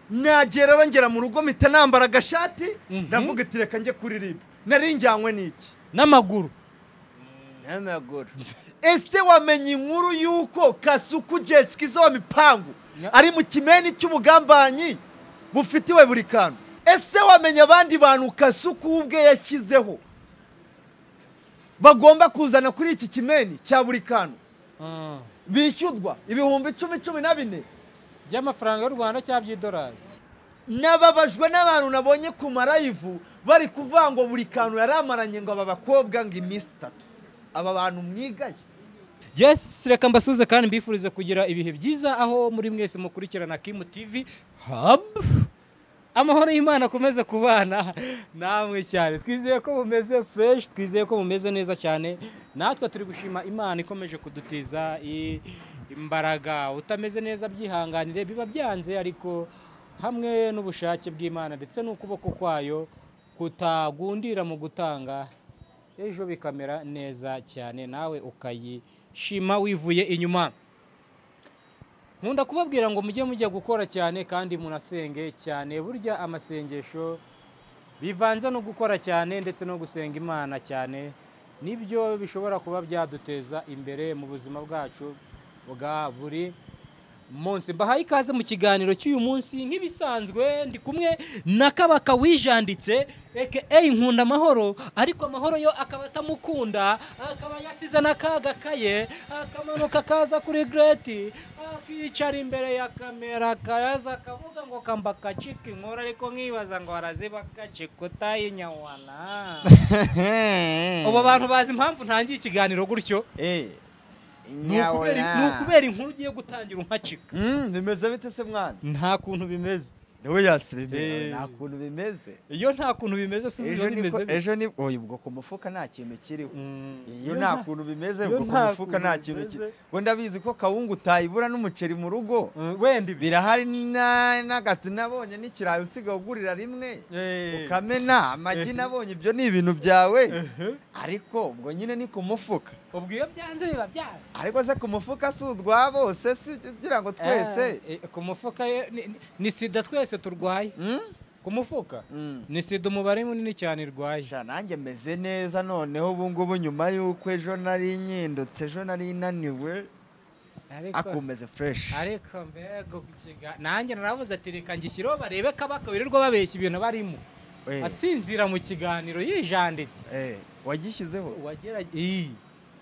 nagera bangera mu rugo mpita nambara agashati ndavuga ati reka njye kuririmba nari njyanywe n'iki n'amaguru ese wamenye inkuru yuko Kasuku Jetskizo wa Mipangu ari mu kimeni cy'ubugambanyi bufitiwe buri kantu ese wamenye abandi bantu Kasuku ubwe yashyizeho bagomba kuzana kuri iki kimeni cya buri kantu bishyudwa ibihumbi 10-14 by'amafaranga y'u Rwanda cyangwa by'idolari nababajwe n'abantu nabonye ku marayivu bari kuvuga ngo buri kantu yaramaranye ngo aba bakobwa ngo iminsi 3 aba bantu mwigaye. Yes, reka mbasuze kandi mbifurize kugira ibihe byiza aho muri mwese mukurikirana Kim TV Hub. Amahoro y'Imana akomeze kubana namwe cyane. Twizeye ko mumeze fresh, twizeye ko mumeze neza cyane. Natwe turi gushima Imana ikomeje kudutiza imbaraga. Utameze neza byihanganire biba byanze ariko hamwe n'ubushake bw'Imana ndetse n'ukuboko kwayo kutagundira mu gutanga ejo bikamera neza cyane nawe ukayishima wivuye inyuma. Nkunda kubabwira ngo mujye gukora cyane kandi munasenge cyane. Burya amasengesho bivanze no gukora cyane ndetse no gusenga Imana cyane nibyo bishobora kuba byaduteza imbere mu buzima bwacu bwa buri munsi. Mbahaye ikaze mu kiganiro cy'uyu munsi nk'ibisanzwe ndi kumwe na Kabaka wijanditse aka Nkunda Amahoro, ariko Amahoro yo akaba atamukunda, akaba yasize n'akaga kaye, akamanuka kaza kuri Great, akicara imbere ya kamera kayaza akavuga ngo kamba kacika inkora, ariko nkibaza ngo araziba kacikuta y'inyawana. Ubu bantu bazi impamvu ntangiye ikiganiro gutyo nukubera inkuru ugiye gutangira umpacika. Bimeze bite se mwana? Nta kuntu bimeze. Dewe yasibimeze nta kuntu bimeze. Iyo nta kuntu bimeze suzi bimeze. Ejo ni ubwo ku mufuka nta kintu kiriho. Iyo nta kuntu bimeze ubwo ku mufuka nta kintu kiriho. Ngo ndabizi ko kawungu utayibura n'umuceri mu rugo. Wenda birahari n'agati nabonye n'ikirayi usiga ugurira rimwe. Ukamena amagi nabonye ibyo ni ibintu byawe. Ariko ubwo nyine ni ku mufuka. Ubwo iyo byanze biba byawe. Ariko se ku mufuka sudwa bose kugira ngo twese ku mufuka ni sida twese turwaye. Ku mufuka ni sida umubare munini cyane irwaye. Nanjye meze neza noneho ubu ngubu nyuma yuko ejo nari nyindutse ejo nari naniwe akumeze fresh. Ariko mbega kukiga nanjye naravuze ati reka ngishyiraho barebe Kabaka wirirwa babeshya ibintu barimo asinzira mu kiganiro yijanditse. Wagishyizeho wagera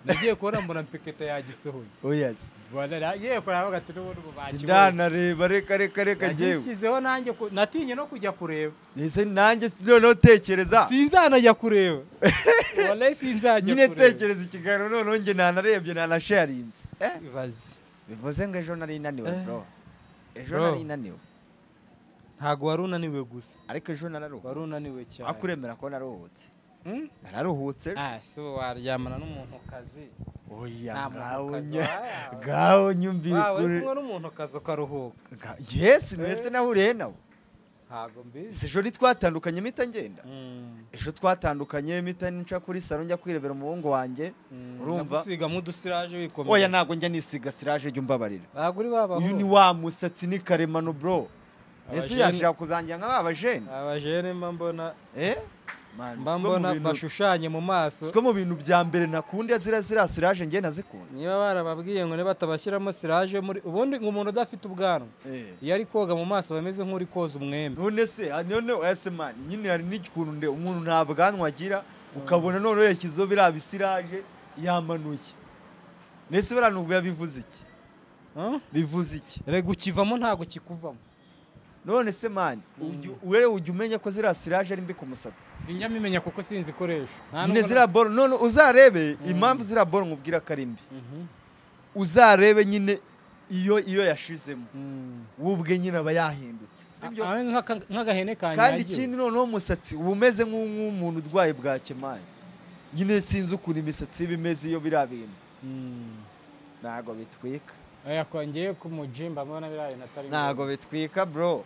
nagiye kubona mbona mpeketa yagisohoye. Oyazi Bwana ye koravuga ati n'ubundi bubaki. Ndana reba reka jewe. Nashyizeho nanjye natinye no kujya kureba. Ese nanjye no tekereza. Sinzanajya kureba. Wala sinzajya kureba. Nyine tekereza ikiganiro none nge nanarebye nanasharinze. Bivuze ngo ejo nari naniwe bro. Ejo nari naniwe. Ntago warunaniwe gusa. Ariko ejo nararuhutse. Warunaniwe cyane. Akuremera ko naruhutse. Nararuhutse. So waryamana n'umuntu kazi. Oya gaho nyumbi kuri n'umuntu kazo karuhuka. Yes, mwese nahuriye nawe. Ntago mbizi. Ejo ni twatandukanye mita ngenda. Ejo twatandukanye mita nca kuri salo njya kwirebera umuhungu wanjye. Urumva usiga mu dusiraje wikomeye. Oya nago njya nisiga siraje jya umbabarira. Ntago uri baba. Uyu ni wa musatsi ni karemano bro. Ese yashaka kuzangira nk'aba jene. Abajene mbona mbona bashushanye mu maso. Siko mu bintu bya mbere nakundi azira siraje nge nazikunda. Niba barababwiye ngo ne batabashyiramo siraje muri ubundi ngo umuntu udafite ubwanwa. Iyo ari koga mu maso bameze nk'uri koza umwembe. None se none ese man nyine hari n'igikuntu nde umuntu nta bwanwa agira ukabona none yashyizo birabisiraje yamanuye. Nese baranubwo yabivuze iki? Bivuze iki? Rego ukivamo ntago kikuvamo. None se man ujye umenya ko zira siraje ari mbi ku musatsi. Sinjya mimenya kuko sinzikoresha. Nyine zira boro none uzarebe impamvu zira boro nkubwira karimbi. Uzarebe nyine iyo yashizemo. Wubwe nyine aba yahindutse. Sibyo nk'agahene kanje. Kandi ikindi noneho umusatsi ubumeze nk'umuntu udwaye bwa kemanye. Nyine sinzi ukuntu imisatsi bimeze iyo birabintu. Nago bitwika. Aya kongeye ku mujimba mbona biraye natari. Nago bitwika bro.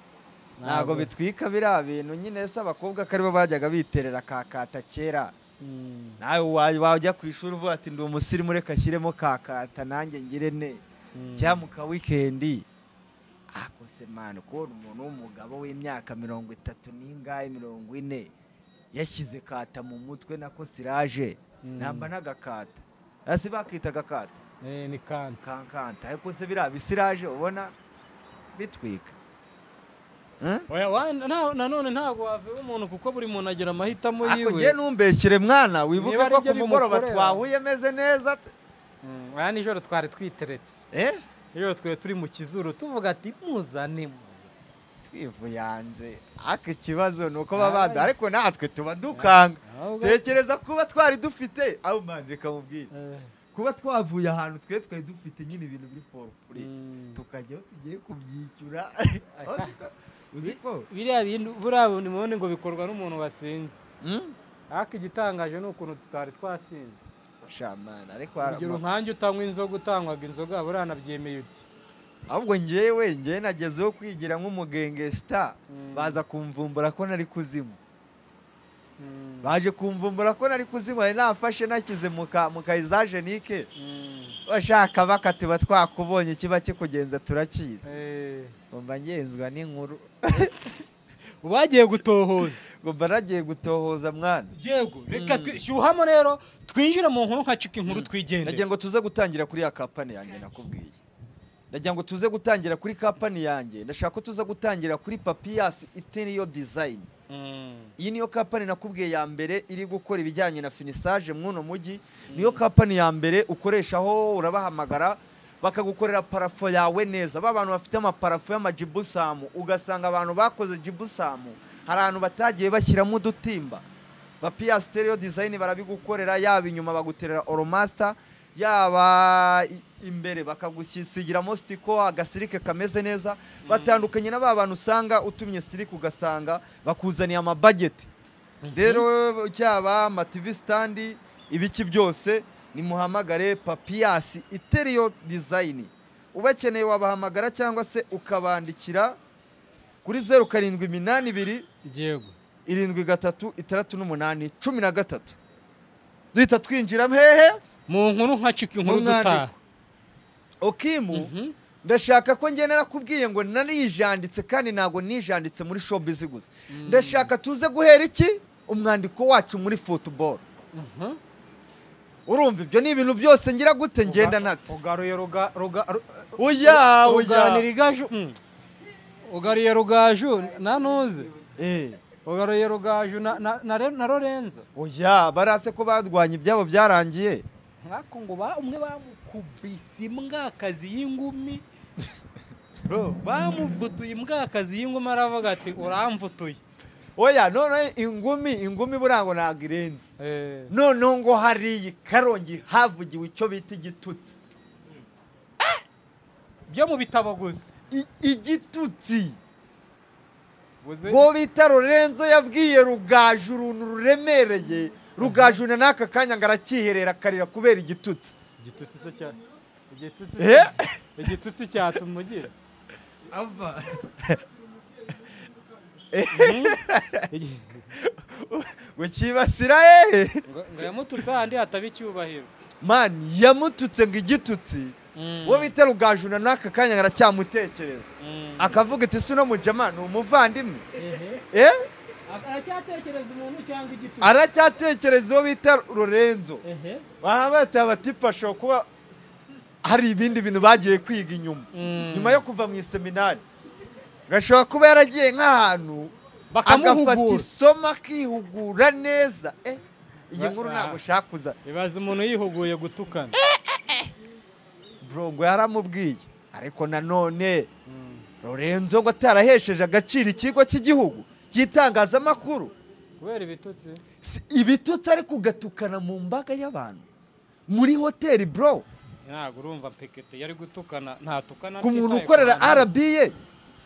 Nago bitwika birabintu nyine se abakobwa kari bo bajyaga biterera kakata kera. Nawe wajya ku ishuri uvuga ati ndi umusirimu reka shyiremo kakata nanjye ngire ne. Cyamuka weekend ako se man kubona umuntu w'umugabo w'imyaka 30 n'ingahe 40 yashyize kata mu mutwe nako siraje namba n'agakata asi bakita gakata ni kankanta ariko se bira bisiraje ubona bitwika oya nanone ntago wave umuntu kuko buri muntu agira amahitamo yiwe ako ngiye numbekire mwana wibuke ko ku mugoroba twahuye meze neza oya nijoro twari twiteretse nijoro twe turi mu kizuru tuvuga ati muzane twivuyanze aka kibazo nuko babanda ariko natwe tuba dukanga tekereza kuba twari dufite abo man reka mubwire kuba twavuye ahantu twe dufite nyine ibintu biri for free tukajya tugiye kubyishyura uziko biriya bintu burabo ni mubone ngo bikorwa n'umuntu wasinze ariko igitangaje ni ukuntu tutari twasinze shamana ariko urugero nkanjye utanywa inzoga utanywaga inzoga buranabyemeye uti ahubwo njye nagezeho kwigira nk'umugenge star baza kumvumbura ko nari kuzimu baje kumvumbura ko nari kuzimu ari nafashe nakize mu kaizaje nike bashaka bakatiba twakubonye kiba kikugenza turakiza ngomba ngenzwa n'inkuru ubagiye gutohoza ngomba nagiye gutohoza mwana yego reka shyuhamo rero twinjire mu nkuru nka cika inkuru twigende nagiye ngo tuze gutangira kuri ya kampani yanjye nakubwiye ndagira ngo tuze gutangira kuri kampani yanjye ndashaka ko tuza gutangira kuri Papias Interior Design iyi niyo kampani nakubwiye ya mbere iri gukora ibijyanye na finissage mwuno mugi niyo kampani ya mbere ukoreshaho urabahamagara bakagukorera parafo yawe neza babantu bafite amaparafo y'amajibusamu ugasanga abantu bakoze jibusamu hari abantu batagiye bashyiramo udutimba Papias Interior Design barabigukorera yaba inyuma baguterera Oromaster yaba imbere bakagusigiramo stiko agasirike kameze neza batandukanye na babantu usanga utumye sirike ugasanga bakuzaniye amabudget rero cyaba ama TV stand ibiki byose ni muhamagare Papias Interior Design ubakeneye wabahamagara cyangwa se ukabandikira kuri 0782 yego 73 duhita twinjira hehe mu nkuru nka cika inkuru dutaha Okimu ndashaka ko nge narakubwiye ngo narijanditse kandi nago nijanditse muri showbiz gusa ndashaka tuze guhera iki umwandiko wacu muri football urumva ibyo ni ibintu byose ngira gute ngenda nate ugaruye ugariye rugaju nanuze ugaruye rugaju na Lorenzo oya barase ko badwanye ibyabo byarangiye nkako ngo umwe bamukubise imbwakazi y'ingumi bro bamuvutuye imbwakazi y'ingumi aravuga ati uramvutuye oya none ingumi burango nago irenze none ngo hari Karongi havugiwe icyo bita igitutsi byo mu bitabo gusa igitutsi ngo bita Lorenzo yabwiye rugaju uruntu ruremereye rugajuna naka kanya ngarakiherera karira kubera igitutsi se cyane igitutsi cyatumugira ava ngo kibasira ngo yamututse handi hataba icyubahiro man yamututse ngo igitutsi wo bita rugajuna naka kanya ngaracyamutekereza akavuga ati sino mujama ni umuvandimwe aracyatekereza umuntu cyangwa igitutsi aracyatekereza uwo bita Lorenzo bahabata batipasho kuba hari ibindi bintu bagiye kwiga nyuma yo kuva mu iseminari gashobora kuba yaragiye nk'ahantu agafata isomo akihugura neza iyi nkuru ntabwo ushaka kuza ibaza umuntu yihuguye gutukana bro ngo yaramubwiye ariko nanone Lorenzo ngo atarahesheje agaciro ikigo cy'igihugu cy'itangazamakuru kubera ibitutsi ibitutsi ari kugatukana mu mbaga y'abantu muri hoteli bro ntabwo urumva Pekete yari gutukana ntatukana ku muntu ukorera RBA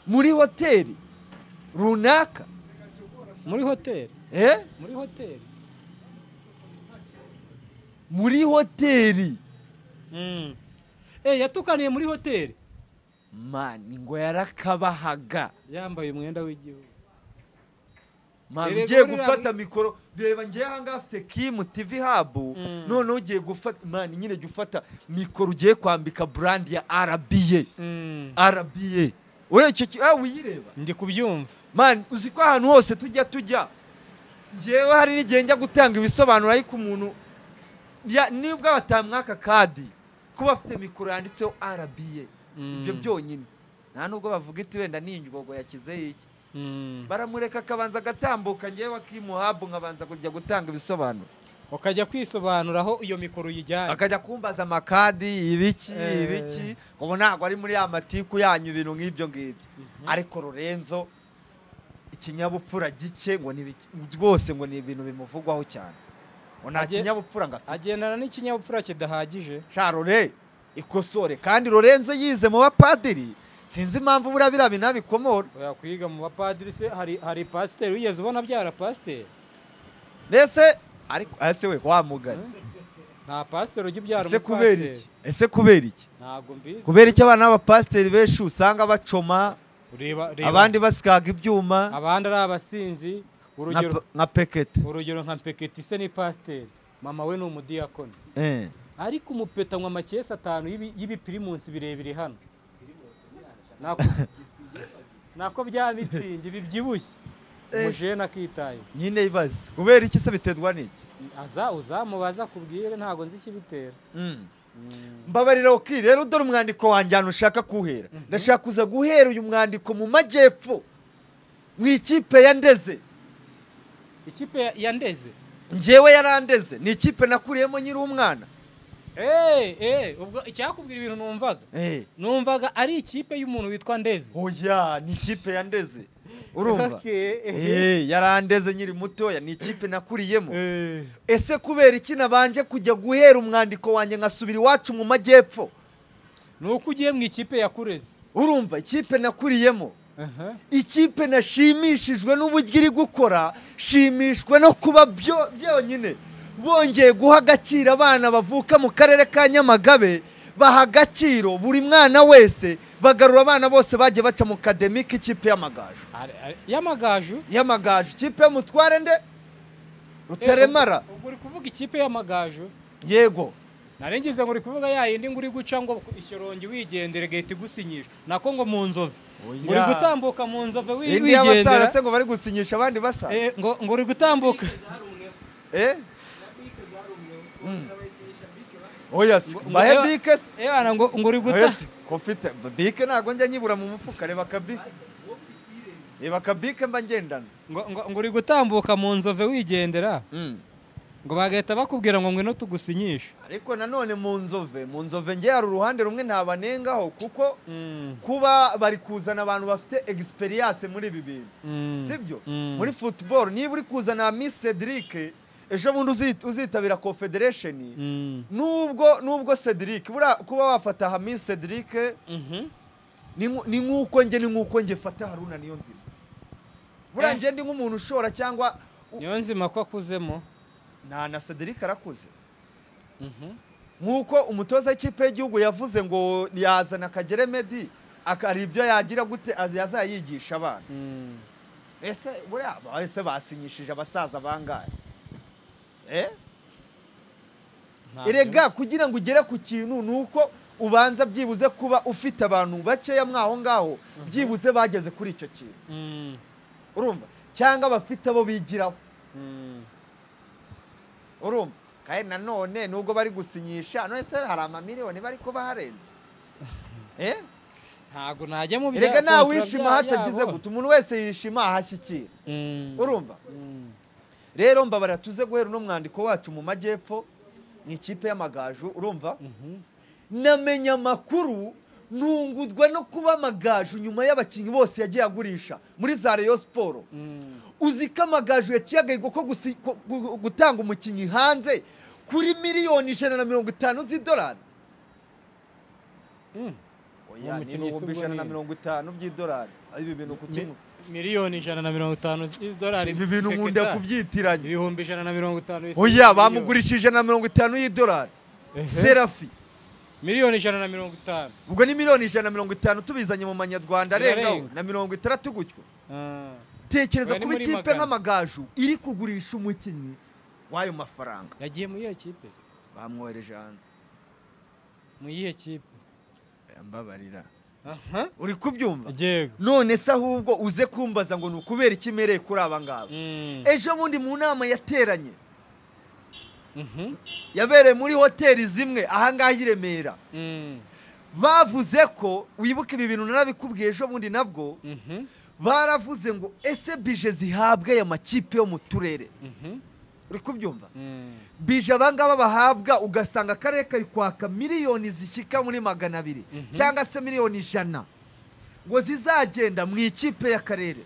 muri hoteli runaka muri hoteli muri hoteli yatukaniye muri hoteli mani ngo yarakabahaga yambaye umwenda w'igihugu mani ugiye gufata mikoro reba ngiye ahangaha afite Kim TV Hub none ugiye gufata mani nyine jya ufata mikoro ugiye kwambika brand ya RBA we icyo uyireba ndi kubyumva man uzi ko ahantu hose tujya ngewe hari n'igihe njya gutanga ibisobanuro ariko umuntu nibwo batamwaka kadi kuba afite mikoro yanditseho RBA ibyo byonyine nta nubwo bavuga iti wenda n'ingogo yakizeho iki baramureka akabanza agatambuka ngewe akimuhabu nkabanza kujya gutanga ibisobanuro ukajya kwisobanuraho iyo mikoro yijyanye akajya kumbaza amakadi ibiki ngo ntabwo ari muri ya matiku yanyu ibintu nk'ibyo ngibyo ariko Lorenzo ikinyabupfura gike ngo rwose ngo ni ibintu bimuvugwaho cyane ngo nta kinyabupfura ngafite agendana n'ikinyabupfura kidahagije Charole ikosore kandi Lorenzo yize mu bapadiri sinzi impamvu buriya binabikomora oya kwiga mu bapadiri se hari pasiteri wigeze ubona byara pasiteri mbese ariko ese we wamugana nta pasiteri ujya ubyara umupasiteri ese kubera iki ntabwo mbizi kubera iki abana b'abapasiteri benshi usanga bacoma abandi basikaga ibyuma abandi ari abasinzi nka Pekete urugero nka Pekete se ni pasiteri mama we ni umudiyakoni ariko umupetanywa amakesi 5 y'ibipirimusi birebire hano nako bya mitsingi bibyibushye umujene akitaye nyine ibaze kubera iki se biterwa n'iki uzamubaza kubwire ntago nzi ikibitera mbabarira oki rero dore umwandiko wanjyana ushaka kuhera ndashaka kuza guhera uyu mwandiko mu majyepfo mu ikipe ya Ndeze ikipe ya Ndeze ngewe yarandeze ni ikipe nakuriyemo nyiri umwana ubwo icyakubwira ibintu numvaga ari ikipe y'umuntu witwa Ndeze oya ni ikipe ya Ndeze urumva yarandeze nyiri mutoya ni ikipe nakuriyemo ese kubera iki nabanje kujya guhera umwandiko wanjye nkasubira iwacu mu majyepfo nuko ugiye mu ikipe yakureze urumva ikipe nakuriyemo ikipe nashimishijwe n'uburyo iri gukora shimishwe no kuba byonyine bongeye guha agaciro abana bavuka mu karere ka Nyamagabe baha agaciro buri mwana wese bagarura abana bose bagiye baca mu academic ikipe y'amagaju ikipe y'umutware nde Ruteremara ubwo uri kuvuga ikipe y'amagaju yego narengize ngo uri kuvuga yindi ngo uri guca ngo ishyorongi wigendere gahita igusinyisha nako ngo mu Nzove uri gutambuka mu Nzove wigendera se ngo bari gusinyisha abandi basa ngo uri gutambuka oya bahe bike ngo uri guta kofite bike nago njya nyibura mu mufuka reba kabike mba ngendana ngo uri gutambuka mu Nzove wigendera ngo bagahita bakubwira ngo ngwino tugusinyisha ariko nanone mu Nzove nge hari uruhande rumwe ntabanengaho kuko kuba bari kuzana abantu bafite experience muri ibi bintu sibyo muri football niba uri kuzana Miss Cedric ejo bundi uzitabira Confederation nubwo Cedric kuba wafata Miss Cedric ni nkuko nge fata Haruna niyo nzima burangiye ndi nk'umuntu ushora cyangwa niyo nzima ko akuzemo na Cedric arakuze nkuko umutoza w'ikipe y'igihugu yavuze ngo yazana Kagere Medi akari ibyo yagira gute yazayigisha abana ese buriya bahise basinyishije abasaza bangaye erega kugira ngo ugere ku kintu nuko ubanza byibuze kuba ufite abantu bakeya mwaho ngaho byibuze bageze kuri icyo kintu urumva cyangwa bafite abo bigiraho urumva kandi nanone nubwo bari gusinyisha none se hari amamiliyoni bari kuba harenze ntago najya mu erega nawe wishima hatagize gute umuntu wese yishima ahashyikira urumva rero mbabarira tuze guhera no mwandiko wacu mu majyepfo ni ikipe y'amagaju urumva namenya amakuru ntungudwa no kuba amagaju nyuma y'abakinnyi bose yagiye agurisha muri za Rayon Sport uzi ko amagaju yaciye agahigo ko gutanga umukinnyi hanze kuri miliyoni 150 z'idolari oya ni 150 by'idolari ibi bintu kukinywa miliyoni 150 z'idolari ibi bintu nkunda kubyitiranya ibihumbi 150 oya bamugurishije 150 y'idolari Serafi miliyoni 150 ubwo ni miliyoni 150 tubizanye mu manyarwanda arengaho na 60 gutyo tekereza kuba ikipe nk'amagaju iri kugurisha umukinnyi w'ayo mafaranga yagiye mu iyo kipe bamwohereje hanze mu iyo kipe mbabarira uri kubyumva yego none se ahubwo uze kumbaza ngo nukubera ikimereye kuri aba ngaba ejo bundi mu nama yateranye yabereye muri hoteli zimwe aha ngaha i Remera bavuze ko wibuka ibi bintu narabikubwiye ejo bundi nabwo baravuze ngo ese bije zihabwa aya makipe yo mu turere uri kubyumva bije abangaba bahabwa ugasanga akarere kari kwaka miliyoni zishyika muri 200 cyangwa se miliyoni 100 ngo zizagenda mu ikipe y'akarere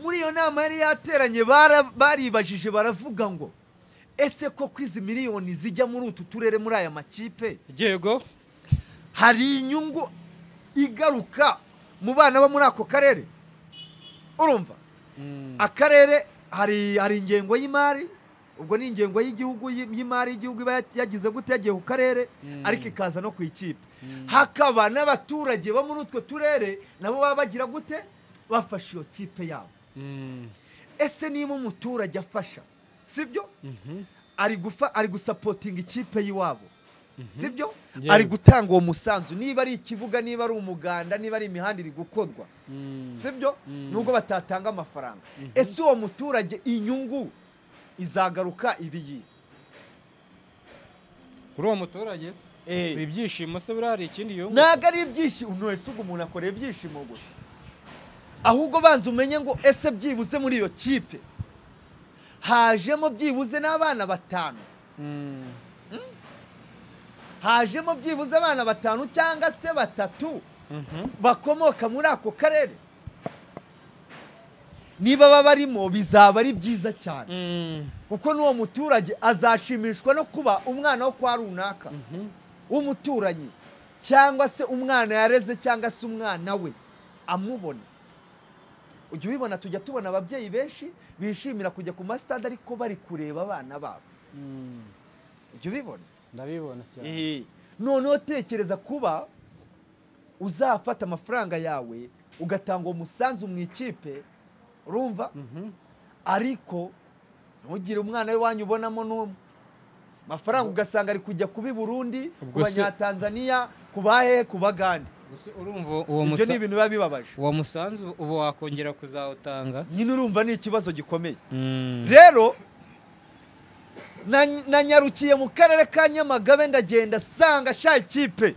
muri iyo nama yari yateranye baribajije baravuga ngo ese ko kwizi miliyoni zijya muri utu turere muri aya makipe yego hari inyungu igaruka mu bana bo muri ako karere urumva akarere hari ingengo y'imari ubwo ni ingengo y'igihugu y'imari y'igihugu iba yagize gute yagiye ku karere ariko ikaza no ku ikipe hakaba n'abaturage bo muri utwo turere nabo baba bagira gute bafashe iyo kipe yabo ese niba umuturage afasha sibyo ari gusapotinga ikipe y'iwabo sibyo ari gutanga uwo musanzu niba ari ikibuga niba ari umuganda niba ari imihanda iri gukorwa sibyo nubwo batatanga amafaranga ese uwo muturage inyungu izagaruka ibiyi kuri uwo muturage si ibyishimo se buriya hari ikindi yungu ntabwo ari ibyishimo ese ubwo umuntu akora ibyishimo gusa ahubwo banza umenye ngo ese byibuze muri iyo kipe hajemo byibuze n'abana 5 hajemo byibuze abana 5 cyangwa se 3 bakomoka muri ako karere niba babarimo bizaba ari byiza cyane kuko n'uwo muturage azashimishwa no kuba umwana wo kwa runaka w'umuturanyi cyangwa se umwana yareze cyangwa se umwana we amubona ujye ubibona tujya tubona ababyeyi benshi bishimira kujya ku masitade ariko bari kureba abana babo ujye ubibona ndabibona cyane noneho tekereza kuba uzafata amafaranga yawe ugatanga uwo musanzu mu ikipe urumva ariko ntugire umwana we wanyu ubonamo n'umwe amafaranga ugasanga ari kujya kubi Burundi ku Banyatanzania ku bahe ku Bagande urumva uwo ibyo ni ibintu biba bibabaje uwo musanzu ubu wakongera kuzawutanga nyine urumva ni ikibazo gikomeye rero nanyarukiye mu karere ka Nyamagabe ndagenda sanga sha ikipe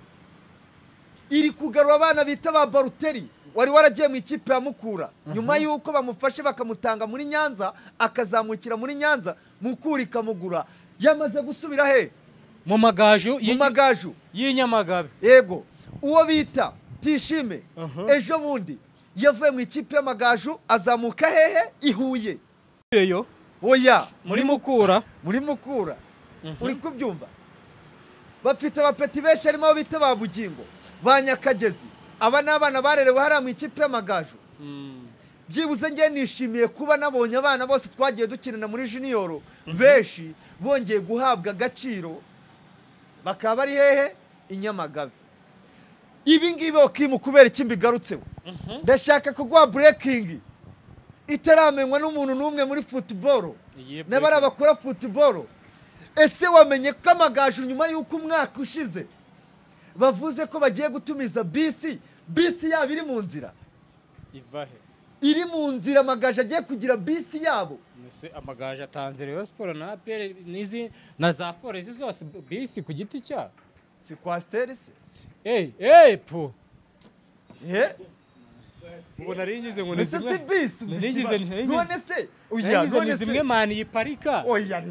iri kugarura abana bita ba Baruteri wari waragiye mu ikipe ya Mukura nyuma yuko bamufashe bakamutanga muri Nyanza akazamukira muri Nyanza Mukura ikamugura yamaze gusubira he mu magaju y'inyamagabe yego uwo bita Tishime ejo bundi yavuye mu ikipe y'amagaju azamuka hehe ihuye eyo oya muri Mukura uri kubyumva bafite abapeti benshi arimo bita ba Bugingo ba Nyakagezi aba n'abana barerewe hari mu ikipe y'amagaju byibuze ngiye nishimiye kuba nabonye abana bose twagiye dukinana muri junior benshi bongeye guhabwa agaciro bakaba bari hehe Inyamagabe ibi ngibi okimu kubera ikimbi garutseho ndashaka kugwa breaking itaramenywa n'umuntu n'umwe muri football n'abari abakora football ese wamenye ko amagaju nyuma y'uko umwaka ushize bavuze ko bagiye gutumiza bisi yabo iri mu nzira ivahe iri mu nzira amagaju agiye kugira bisi yabo ese amagaju atanze Rayon Sport na APR nizi na za polisi zose bisi ku giti cya si kwasteri se po ubu naringize ngo nizimwe bisi none se none zimwe mani yiparika oya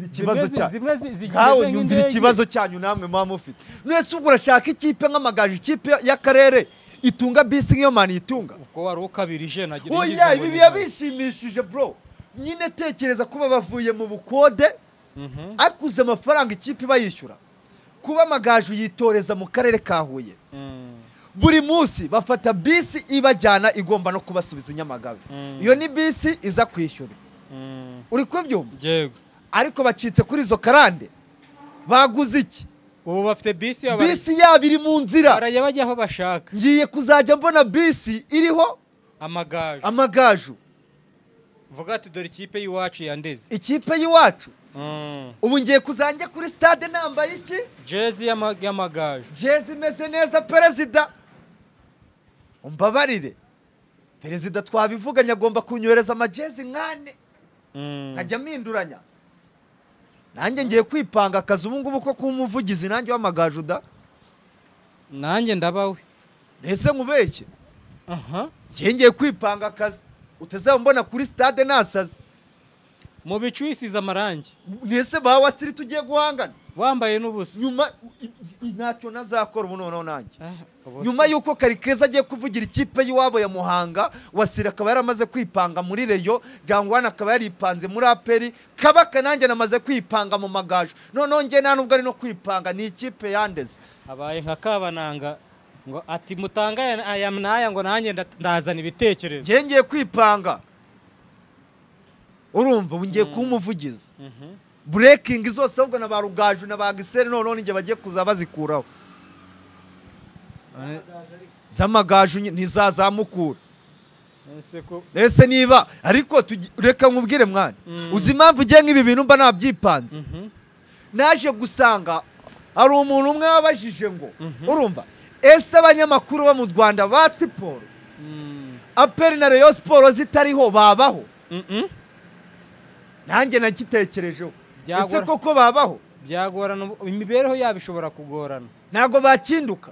ikibazo cyanyu nyumvira ikibazo cyanyu namwe mama ufite nese ubwo urashaka ikipe nk'amagaju ikipe y'akarere itunga bisi nk'iyo mani itunga uko wari ukabirije nagira oya ibi bishimishije bro nyine tekereza kuba bavuye mu bukode akuze amafaranga ikipe bayishyura kuba amagaju yitoreza mu karere ka Huye buri munsi bafata bisi ibajyana igomba no kubasubiza Inyamagabe iyo ni bisi iza kwishyura uri kubyumva yego ariko bacitse kuri izo karande baguze iki ubu bafite bisi yabo iri mu nzira barajya bajya aho bashaka ngiye kuzajya mbona bisi iriho amagaju vuga ati dore ikipe y'iwacu yandeze ikipe y'iwacu ubu ngiye kuzanjya kuri stade nambaye iki jezi y'amagaju jezi imeze neza perezida umbabarire perezida twabivuganye agomba kunyohereza amajezi nkane nkajya mpinduranya nanjye ngiye kwipanga akazi ubu ngubu ko kuba umuvugizi nanjye w'amagaju da nanjye ndabawe ese nkubeshye ngiye kwipanga akazi utazaba mbona kuri stade nasaze mu bicu wisize amarangi nese ba wasiri tugiye guhangana wambaye n'ubusa nyuma ntacyo nazakora ubu noneho nanjye nyuma yuko Karikeza agiye kuvugira ikipe y'iwabo ya Muhanga Wasiri akaba yaramaze kwipanga muri Reyo Jangwana akaba yaripanze muri Aperi Kabaka nanjye namaze kwipanga mu Magaju noneho nge nta nubwo ari no kwipanga ni ikipe yandeze abaye nka Kabananga ngo ati mutanga aya naya ngo nanjye ndazana ibitekerezo ngiye kwipanga urumva ngiye kumuvugiza breaking zose ahubwo na barugaju na bagisere noneho nge bagiye kuzabazikuraho zamagaju ntizazamukura ese niba ariko reka nkubwire mwana uzi impamvu ugiye nk'ibi bintu mba nabyipanze naje gusanga hari umuntu umwe wabajije ngo urumva ese abanyamakuru bo mu Rwanda ba siporo Aperi na Rayon Sport zitariho babaho nanjye nakitekerejeho ese koko babaho byagorana imibereho yabo ishobora kugorana ntago bakinduka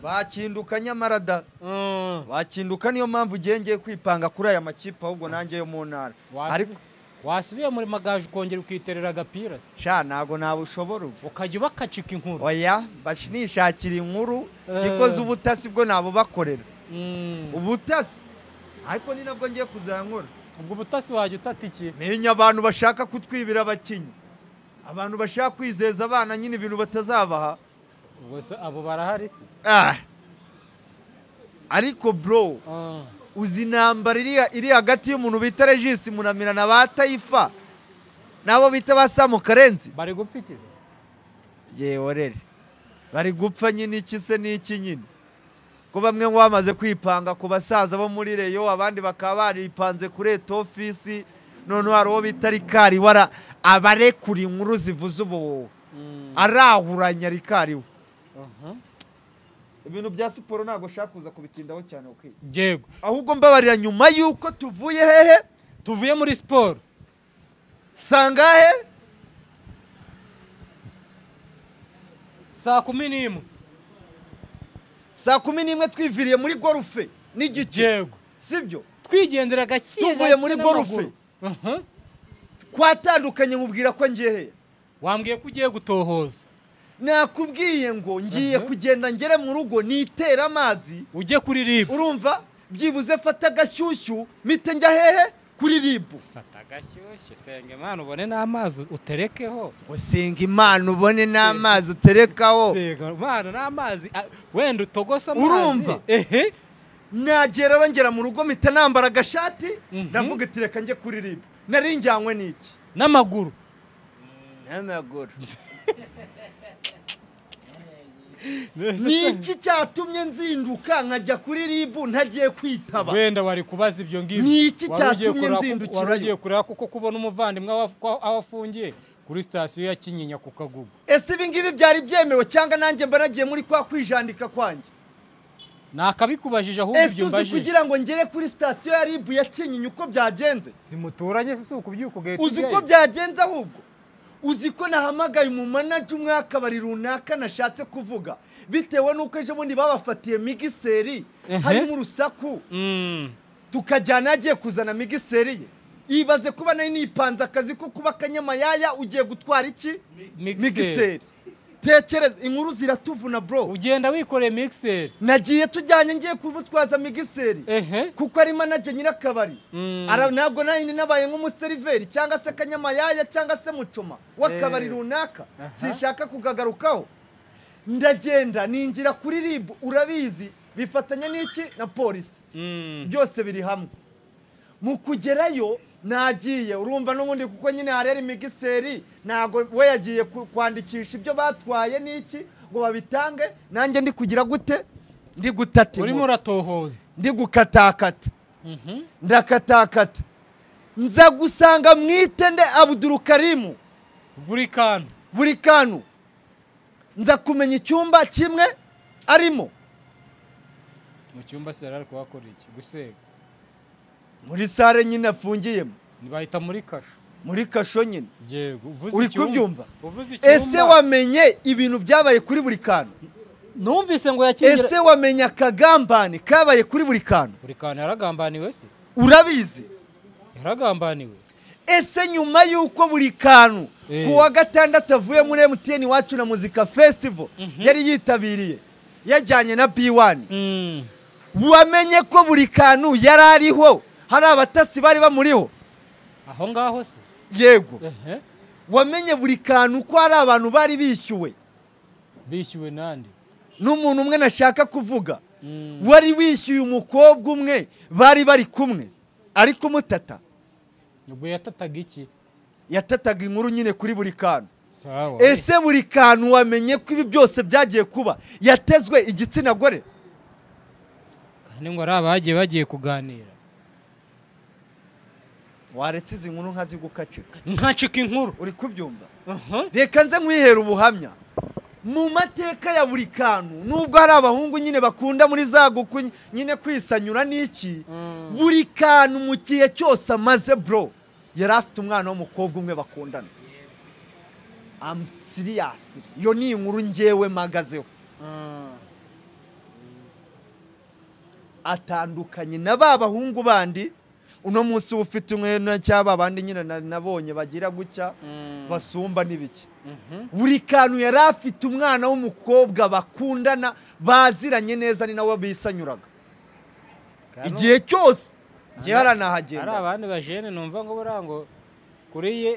bakinduka nyamara da bakinduka niyo mpamvu ngiye kwipanga kuri aya makipe ahubwo nanjye yo mu ntara ariko wasubiye muri Magaju ukongera ukiterera agapira se sha ntago nabushobora ukajya bakacika inkuru oya bashinishakira inkuru gikoze ubutasi bwo nabo bakorera ubutasi ariko ni nabwo ngiye kuzankora ubwo ubutasi wajya utatikiye menya abantu bashaka kutwibira abakinyi abantu bashaka kwizeza abana nyine ibintu batazabaha ubwo se abo barahari se ariko bro uzi intambara iri hagati y'umuntu bita Regis Muramira na Batayifa nabo bita Basamu Karenzi bari gupfikiza yewe bari gupfa nyine iki se n'iki nyine ko bamwe ngo bamaze kwipanga ku basaza bo muri Reyo abandi bakaba baripanze kuri eto office none hari uwo bita Rikari wara abarekura inkuru zivuze ubu arahuranya Rikari we ibintu bya siporo ntago shaka kuza kubitindaho cyane okay yego ahubwo mbabarira nyuma yuko tuvuye hehe tuvuye muri siporo sangahe saa 11 saa 11 twiviriye muri golfe n'igice yego sibyo twigendera gakiye tuvuye muri golfe kwatandukanye mubwira ko ngiye wambwiye ko ugiye gutohoza nakubwiye ngo ngiye kugenda ngere mu rugo nitera amazi ujye kuri RIB urumva byibuze fata gashyushyu mite njya hehe kuri RIB fata gashyushyu senga Imana ubone n'amazi uterekeho usenga Imana ubone n'amazi uterekaho senga Imana n'amazi wenda utogosa amazi urumva nagera bangera mu rugo mite nambara agashati ndavuga iti reka njye kuri RIB nari njyanywe n'iki n'amaguru niki cyatumye nzinduka nkajya kuri RIB ntagiye kwitaba wenda wari kubaza ibyo ngibyo niki cyatumye nzindukira waragiye kureba kuko kubona umuvandimwe awafungiye kuri station ya Kinyinya ku Kagugu ese ibi ngibi byari byemewe cyangwa nanjye mba nagiye muri kwa kwijandika kwanjye nakabikubajije ahubwo ibyo mbajije kugira ngo ngere kuri station ya RIB ya Kinyinya uko byagenze simuturanye se ukubyuka ugahita uzi uko byagenze ahubwo uzi ko nahamagaye mu manager umwaka bari runaka nashatse kuvuga bitewe nuko ejo bundi babafatiye migiseri harimo urusaku tukajyana agiye kuzana migiseri ye ibaze kuba nari nipanze akazi ko kuba kanyamayaya ugiye gutwara iki migiseri tekereza inkuru ziratuvuna bro ugenda wikoreye mixer nagiye tujyanye ngiye kubutwaza migiseri kuko ari manager nyirakabari ntabwo nari nabaye nk'umuseriveri cyangwa se kanyamayaya cyangwa se mucoma wakabari runaka sinshaka kugagarukaho ndagenda ninjira kuri RIB urabizi bifatanya n'iki na polisi byose biri hamwe mu kugerayo nagiye urumva n'ubundi kuko nyine hari migiseri ntago we yagiye kwandikisha ibyo batwaye n'iki ngo babitange nanjye ndi kugira gute ndi gutata urimo uratohoza ndi gukatakata ndakatakata nza gusanga mwitende Abdulkarimu buri kantu nza kumenya icyumba kimwe arimo mu cyumba se ariko wakora iki gusega muri sare nyine afungiyemo nibahita muri kasho nyine yego uri kubyumva ese wamenye ibintu byabaye kuri buri kantu numvise ngo yakingera ese wamenye akagambane kabaye kuri buri kantu yaragambaniwe se urabizi yaragambaniwe ese nyuma yuko buri kantu kuwa gatandatu avuye muri MTN Iwacu na Muzika Festival yari yitabiriye yajyanye na B1 wamenye ko buri kantu yari ariho hari abatasi bari bamuriho aho ngaho se yego wamenye buri kantu ko hari abantu bari bishyuwe nande n'umuntu umwe nashaka kuvuga wari wishyuye umukobwa umwe bari kumwe ari kumutata ubwo yatataga iki yatataga inkuru nyine kuri buri kantu sawa ese buri kantu wamenye ko ibi byose byagiye kuba yatezwe igitsina gore kandi ngo ari bagiye kuganira waretse izi nkuru nkazigukacika inkuru uri kubyumva reka nze nkwihera ubuhamya mu mateka ya buri kantu nubwo hari abahungu nyine bakunda muri za guku nyine kwisanyura n'iki buri kantu mu gihe cyose amaze bro yari afite umwana w'umukobwa umwe bakundana I'm serious yo ni inkuru ngewe magazeho atandukanye na ba bahungu bandi uno munsi ufite umwe cyaba bandi nyine nabonye bagira gucya basumba n'ibiki buri kantu yari afite umwana w'umukobwa bakundana baziranye neza ni nawe bisanyuraga igihe cyose giharanahagenda ari abandi bajene numva ngo burango kuri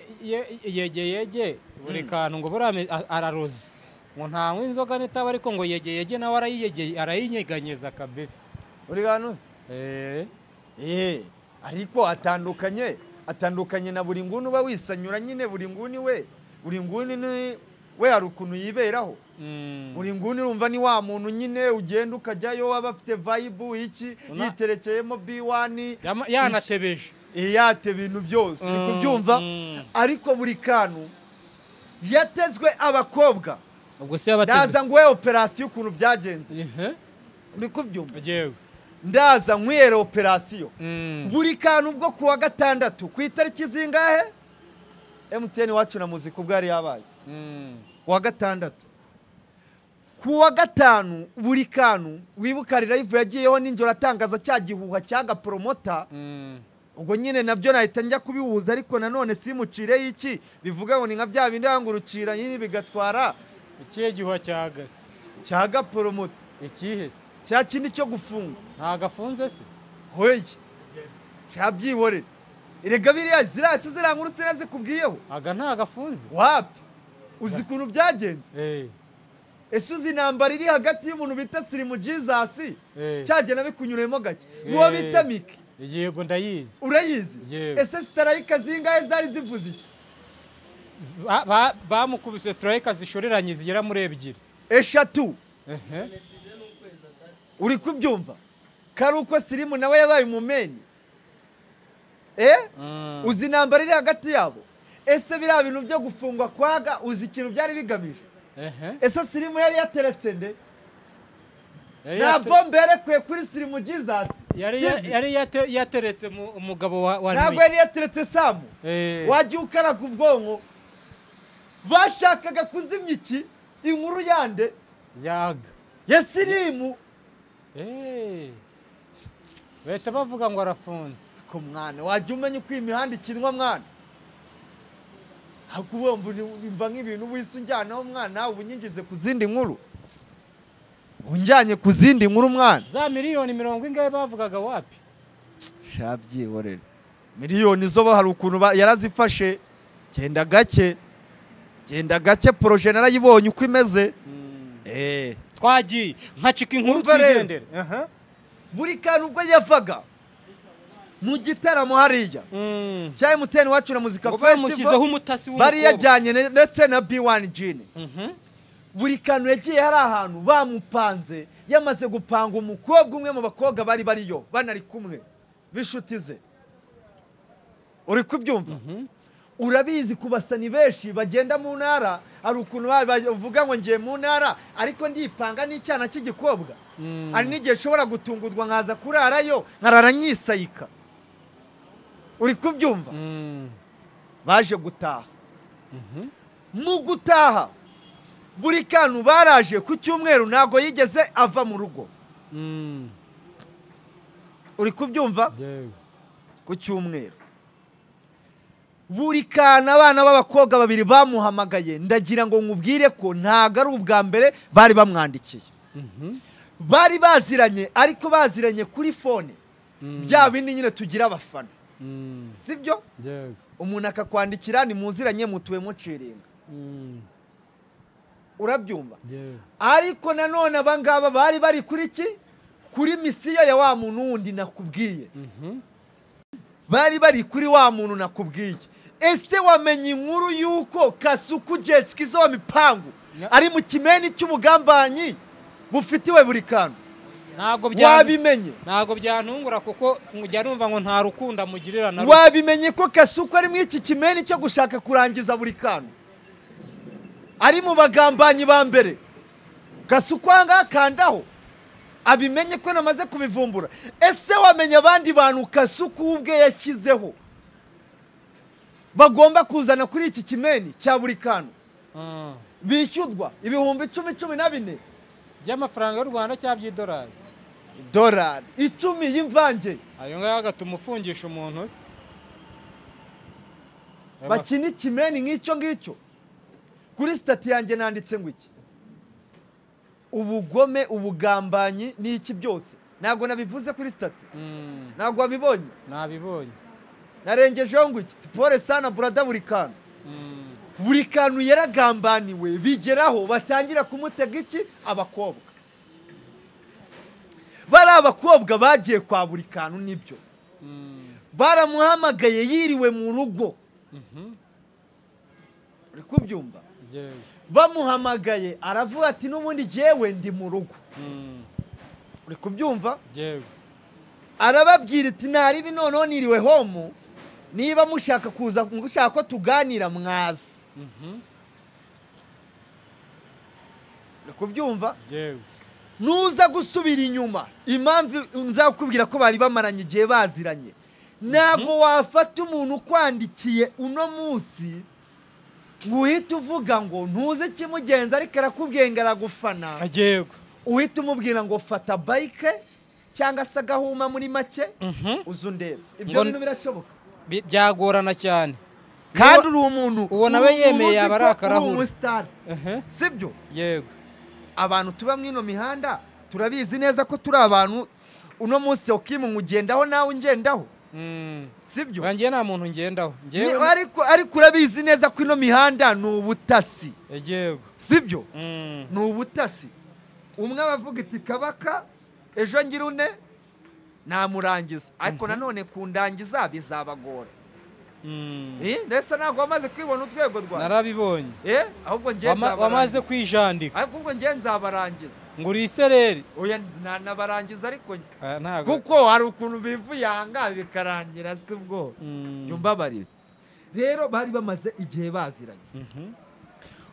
yege buri kantu ngo burame araroze ngo ntanywe inzoga nitaba ariko ngo yege nawe arayinyeganyeza kabisa uri kantu ariko atandukanye na buri nguni uba wisanyura nyine buri nguni we hari ukuntu yiberaho buri nguni urumva ni wa muntu nyine ugenda ukajyayo waba afite vibe iki yiterekeyemo B1 yanatebeje yate ibintu byose uri kubyumva ariko buri kantu yatezwe abakobwa ubwo se yabatezwe ndaza ngo we operation ukuntu byagenze uri kubyumva yewe ndaza nkwiyere operation buri kantu ubwo kuwa gatandatu ku itariki zingahe MTN Iwacu na Muzika ubwo yari yabaye kuwa gatandatu kuwa gatanu buri kantu wibuka live yagiyeho ninjoro atangaza cya gihuha cyaga promota ubwo nyine nabyo nahita njya kubihuza ariko nanone simucire iki bivuga ngo ni nka bya bindi yangurucira nyine bigatwara ikihe gihuha cyagase cyaga promota ikihe se cya kindi cyo gufunga nta gafunze se hoye cyabyihorera erega biriya zirankuru zirazikubwiyeho aga nta gafunze wapi uzi kuntu byagenze ese uzi intambara iri hagati y'umuntu bita Slim Jesus cyagena bikunyuremo gake n'uwo bita Miki yego ndayizi urayizi ese strike zingahe zari zivuze bamukubise strike zishoreranye zigera muri 2 eshatu uri kubyumva kari uko Slim nawe yabaye umumeni uzi intambara iri hagati yabo ese biriya bintu byo gufungwa kwaga uzi ikintu byari bigamije ese Slim yari yateretse nde na bombe yarekwe kuri Slim Jesus yari yateretse umugabo wa ntabwo yari yateretse Samu wagiye ukaraga ubwonko bashakaga kuzimya iki inkuru yande yaga ya Slim bahita bavuga ngo arafunze ko mwana wajya umenya uko imihanda ikinwa mwana hakubomba imva nk'ibintu wisunjyanaho mwana ubunyinjize ku zindi nkuru unjyanye ku zindi nkuru mwana za miliyoni 70 ingahe bavugaga wapi shabyihorera miliyoni zo hari ukuntu yarazifashe genda gake projet narayibonye uko imeze twagiye nkacika inkuru twigendere buri kantu ubwo yavaga mu gitaramo hariya cya MTN Iwacu na Muzika Festival bari yajyanye ndetse na B1 Gene buri kantu yagiye hari ahantu bamupanze yamaze gupanga umukobwa umwe mu bakobwa bari bariyo banari kumwe bishuti ze uri kubyumva urabizi kubasani benshi bagenda mu ntara ari ukuntu bavuga ngo ngiye mu ntara ariko ndipanga n'icyana cy'igikobwa ari n'igihe nshobora gutungurwa nkaza kurarayo nkarara nyisayika uri kubyumva baje gutaha mu gutaha buri kantu baraje ku cyumweru ntago yigeze ava mu rugo uri kubyumva ku cyumweru buri kana abana b'abakobwa babiri bamuhamagaye ndagira ngo nkubwire ko ntago ari ubwa mbere bari bamwandikiye bari baziranye ariko baziranye kuri fone bya bindi nyine tugira abafana sibyo umuntu akakwandikira ni muziranye mutuwe muciringa urabyumva ariko nanone abangaba bari bari kuri ki kuri misiyo ya wa muntu wundi nakubwiye bari bari kuri wa muntu nakubwiye ese wamenye inkuru yuko Kasuku Jetski zo mipangu ari mu kimeni cy'ubugambanyi bufitiwe buri kantu wabimenye ntago byantungura kuko mujya numva ngo nta rukunda mugirira na wabimenye ko Kasuku ari mu iki kimeni cyo gushaka kurangiza buri kantu ari mu bagambanyi ba mbere Kasuku anga kandaho abimenye ko namaze kubivumbura ese wamenye abandi bantu Kasuku ubwe yashyizeho bagomba kuzana kuri iki kimeni cya buri kantu bishyudwa ibihumbi 10-14 by'amafaranga y'u Rwanda cya by'idolari dolari 10 y'imvange ayo ngayo agatuma ufungisha umuntu se bakina ikimeni nk'icyo ngicyo kuri stati yanjye nanditse ngo iki ubugome ubugambanyi ni iki byose ntago nabivuze kuri stati ntago wabibonye nabibonye narengejeho ngo iki pole sana brother buri kantu yaragambaniwe bigeraho batangira kumutega iki abakobwa bari abakobwa bagiye kwa buri kantu nibyo baramuhamagaye yiriwe mu rugo uri kubyumva bamuhamagaye aravuga ati n'ubundi jewe ndi mu rugo uri kubyumva arababwira ati nari binono niriwe home niba mushaka kuza mushaka ko tuganira mwaza uri kubyumva nuza gusubira inyuma impamvu nzakubwira ko bari bamaranye igihe baziranye ntago wafata umuntu kwandikiye uno munsi uhita uvuga ngo ntuze kimugenza ariko arakubwenga aragufana uhita umubwira ngo fata bike cyangwa se agahuma muri make uzundeba ibyo bintu birashoboka byagorana cyane kandi uri umuntu ubona we yemeye yaba ari akarahuri sibyo yego abantu tuba mwino mihanda turabizi neza ko turi abantu uno munsi ukimu mugendaho nawe ungendaho sibyo bangiye nta muntu ngendaho ariko urabizi neza ko ino mihanda ni ubutasi yego sibyo ni ubutasi umwe abavuga iti kabaka ejo ngira une namurangiza ariko nanone kundangiza bizabagora ndetse ntabwo wamaze kwibona urwego rwawe narabibonye ahubwo ngenza wamaze kwijandika ariko ubwo ngenza abarangiza ngo uri isereri oya nabarangiza ariko kuko hari ukuntu bivuyanga bikarangira si bwo nyumbabarira rero bari bamaze igihe baziranye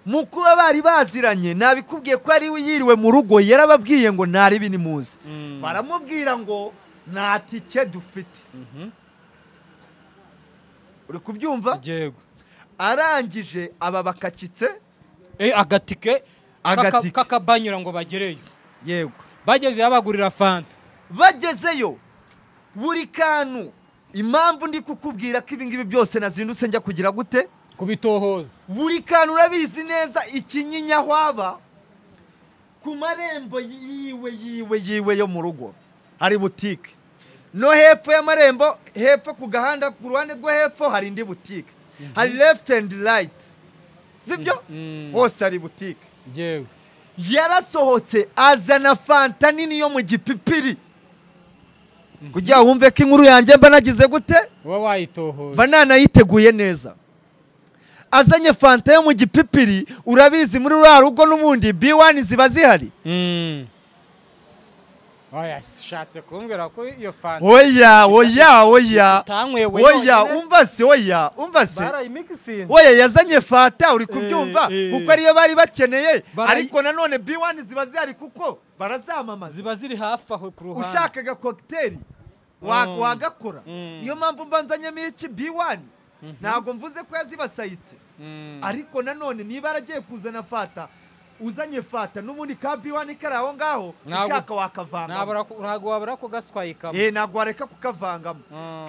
mu kuba bari baziranye nabikubwiye ko ari yiriwe mu rugo yarababwiye ngo ntari bini muzi baramubwira ngo nta tike dufite uri kubyumva yego arangije aba bakakitse agatike kakabanyura ngo bagereyo yego bageze yabagurira fanta bagezeyo buri kantu impamvu ndi kukubwira ko ibingibi byose nazindutse njya kugira gute kubitohoza buri kantu urabizi neza ikinyinya hwaba ku marembo yiwe yo mu rugo hari butike no hepfo y'amarembo hepfo ku gahanda ku ruhande rwo hepfo hari indi butike hari left and right sibyo hose hari butike yewe yarasohotse azana fanta nini yo mu gipipiri kugira wumve ko inkuru yanjye mba nagize gute wowe wayitohoza mba nanayiteguye neza azanye fanta yo mu gipipiri urabizi muri rwa rugo n'ubundi B1 ziba zihari oya shatse kumbwira ko iyo fanta oya tanywewe oya umva se barayimixing oya yazanye fanta uri kubyumva kuko ariyo bari bakeneye ariko nanone B1 ziba zihari kuko barazamamaza ziba ziri hafi aho ku ruhande ushakaga cocktail wagakora niyo mpamvu mbanzanyemo iki B1 ntabwo mvuze ko yazibasayitse ariko nanone niba aragiye kuzana fata uzanye fata n'ubundi ka B1 kari aho ngaho ushaka wakavanga ntabwo wabura ko gaswayikamo ntabwo wareka kukavangamo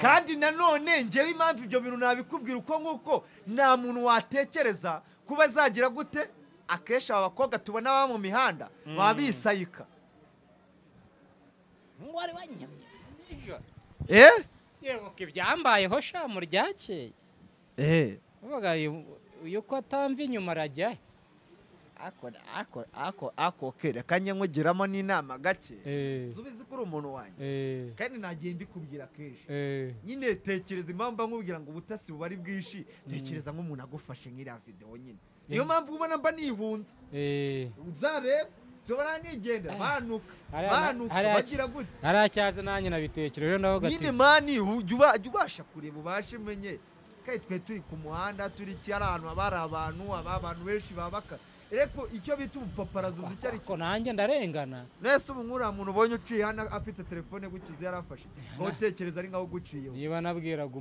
kandi nanone njyewe impamvu ibyo bintu nabikubwira uko nguko nta muntu watekereza kuba zagira gute akesha abakobwa tubona baba mu mihanda babisayika wari wanyamye yewe ibyambayeho sha mu ryakeye uvuga yuko atamva inyuma arajya ako reka nye nkugiramo n'inama gake subize ko uri umuntu wanjye kandi nagiye mbikubwira kenshi nyine tekereza impamvu nkubwira ngo ubutasi buba ari bwinshi tekereza nk'umuntu agufashe nk'iriya video nyine niyo mpamvu ubona mba nihunze uzareba sobora nigendera banuka bagira gute aracyaza nanjye nabitekereje ndavuga ati nyine mani ujya ubasha kureba ubashe menye kandi twe turi ku muhanda turi ki ari ahantu abari abantu benshi babaka reko icyo bita ubupaparazo zicyo ariko nanjye ndarengana nese ubu nkura muntu ubonye uciye hano afite telefone gukiza yarafashe aho tekereza ari ngaho guciye niba nabwiraga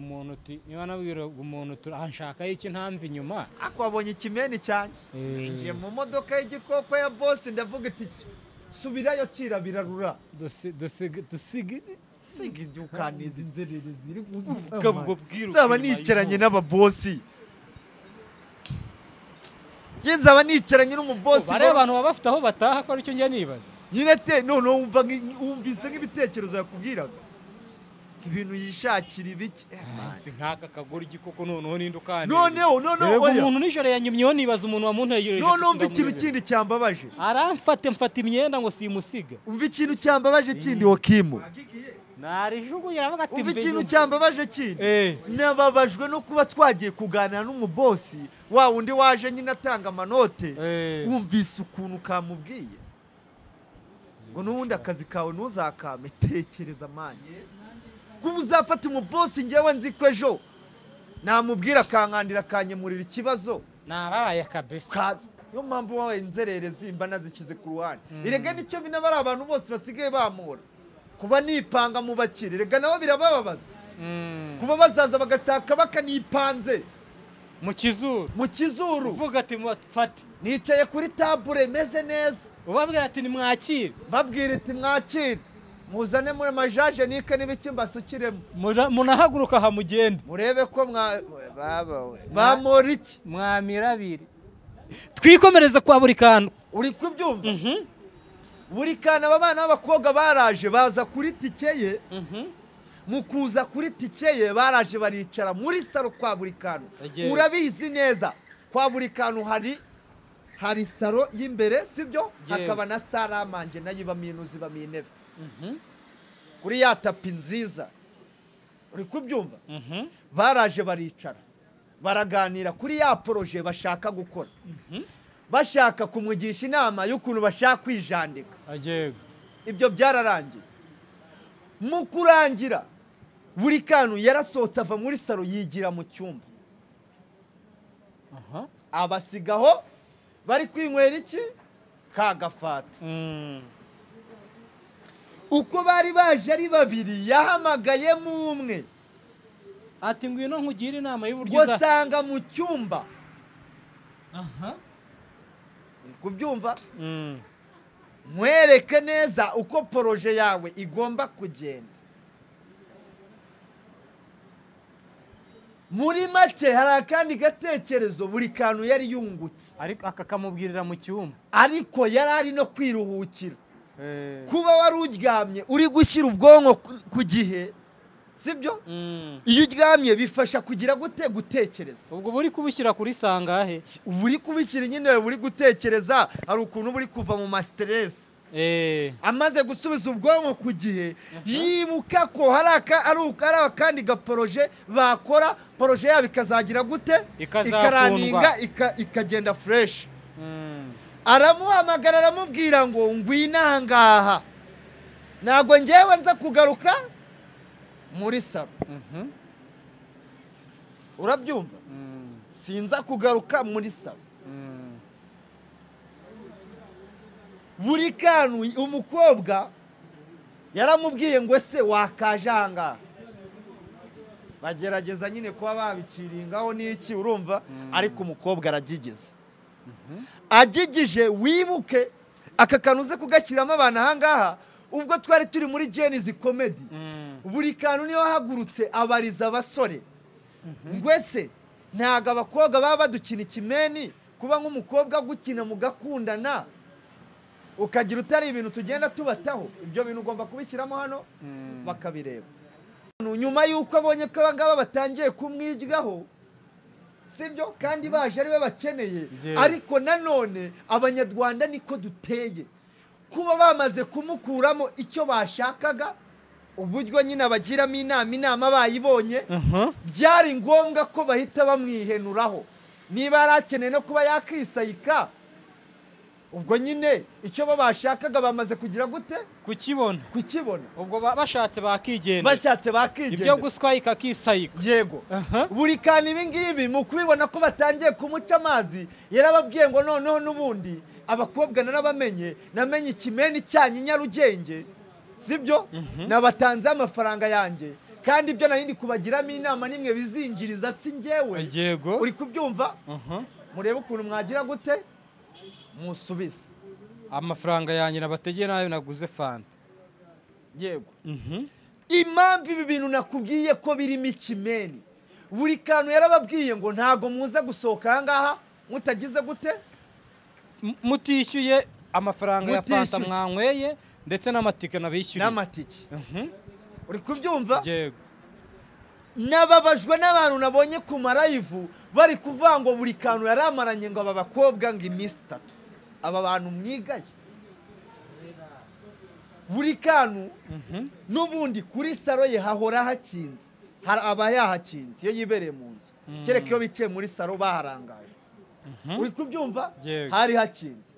umuntu anshaka iki ntamva inyuma ako wabonye ikimeni cyanjye ngiye mu modoka y'igikoko ya boss ndavuga iti subirayo kira birarura dusige ukaniza inzerere ziri zaba niceranye n'ababosi Kinza nicaranye n'umubosi bare abantu baba bafite aho bataha ko aricyo njye nibaza nyine te none wumvise nk'ibitekerezo yakubwiraga ibintu yishakira ibiki si nkaka kagoryi koko noneho n'indukane noneho oya umuntu nijoro yanyumyeho nibaza umuntu wamuntegereje none umva ikintu kindi cyambabaje mfata imyenda ngo simusiga umva ikintu cyambabaje kindi Wakimu narijugu yaravuga ati umva ikintu cyambabaje kindi nababajwe no kuba twagiye kuganira n'umubosi wa wundi waje nyine atanga amanote wumvise ukuntu kamubwiye ngo n'ubundi akazi kawe ntuzakame tekereza manye kuba uzafata umubosi njyewe nzi ko ejo namubwira akankandira akanyemurira ikibazo nababaye kabisa niyo mpamvu wawe inzerere zimba nazikize ku ruhande irega nicyo bina bari abantu bose basigaye bamura kuba nipanga mu bakire rega nabo birabababaza kuba bazaza bagasaka bakanipanze mu kizuru uvuga ati mufate nicaye kuri tabure meze neza ubabwira ati nimwakire babwira ati mwakire muzane muri majaje nike n'ibiki mbasukiremo munahaguruka hamugende murebe ko bamora iki mwamirabiri twikomereza kwa buri kantu uri kubyumva buri kantu aba bana b'abakobwa baraje baza kuri tike ye mu kuza kuri tike ye baraje baricara muri salo kwa buri kantu urabizi neza kwa buri kantu hari salo y'imbere sibyo hakaba na saramanje nayo ibamo inuzi ibamo intebe kuri ya tapi nziza uri kubyumva baraje baricara baraganira kuri ya poroje bashaka gukora bashaka kumwigisha inama y'ukuntu bashaka kwijandika ibyo byararangiye mu kurangira buri kantu yarasohotse ava muri salo yigira mu cyumba abasigaho bari kwinywera iki kagafata uko bari baje ari babiri yahamagayemo umwe ati ngwino nkugire inama y'uburyo usanga mu cyumba kubyumva mwereke neza uko poroje yawe igomba kugenda muri make hari akandi gatekerezo buri kantu yari yungutse ariko akakamubwirira mu cyumba ariko yari ari no kwiruhukira kuba wari uryamye uri gushyira ubwonko ku gihe sibyo iyo uryamye bifasha kugira gutekereza ubwo buri kubishyira kuri sangahe buri kubishyira nyine buri gutekereza hari ukuntu buri kuva mu stress amaze gusubiza ubwonko ku gihe yibuka ko hari akandi gaporoje bakora poroje yabo ikazagira gute ikaraninga ikagenda fresh aramuhamagara aramubwira ngo ngwino ahangaha ntago ngewe nza kugaruka muri salo urabyumva sinza kugaruka muri salo buri kantu umukobwa yaramubwiye ngo se wakaje ahangaha bagerageza nyine kuba babiciringaho n'iki urumva ariko umukobwa aragigeze agigije wibuke aka kantu uze kugashyiramo abantu ahangaha ubwo twari turi muri Genius Comedy buri kantu niyo hagurutse abariza abasore ngwese ntago abakobwa baba badukina ikimeni kuba nk'umukobwa gukina mugakundana ukagira utari ibintu tugenda tubataho ibyo bintu ugomba kubishyiramo hano bakabireba nyuma yuko abonye ko abangaba batangiye kumwigiraho sibyo kandi baje ari we bakeneye ariko nanone abanyarwanda niko duteye kuba bamaze kumukuramo icyo bashakaga uburyo nyine abagiramo inama bayibonye byari ngombwa ko bahita bamwihenuraho niba arakeneye no kuba yakisayika ubwo nyine icyo bashakaga bamaze kugira gute kukibona ubwo bashatse bakigenda ibyo guswayika kisayika yego buri kantu ibi ngibi mu kubibona ko batangiye kumuca amazi yarababwiye ngo noneho n'ubundi abakobwa narabamenye namenye ikimeni cyanyu Nyarugenge sibyo nabatanze amafaranga yanjye kandi ibyo narindi kubagiramo inama nimwe bizinjiriza si ngewe uri kubyumva murebe ukuntu mwagira gute musubize amafaranga yanjye nabategeye nayo naguze fanta yego impamvu ibi bintu nakubwiye ko birimo ikimeni buri kantu yarababwiye ngo ntago muza gusohoka ahangaha mutagize gute mutishyuye amafaranga ya fanta mwanyweye ndetse n'amatike nabishyuriye n'amatike uri kubyumva yego nababajwe n'abantu nabonye ku marayivu bari kuvuga ngo buri kantu yaramaranye ngo aba bakobwa ngo iminsi 3 aba bantu mwigaye buri kantu n'ubundi kuri salo ye hahora hakinze aba yahakinze iyo yibereye mu nzu kereka iyo bicaye muri salo baharangaje uri kubyumva hari hakinze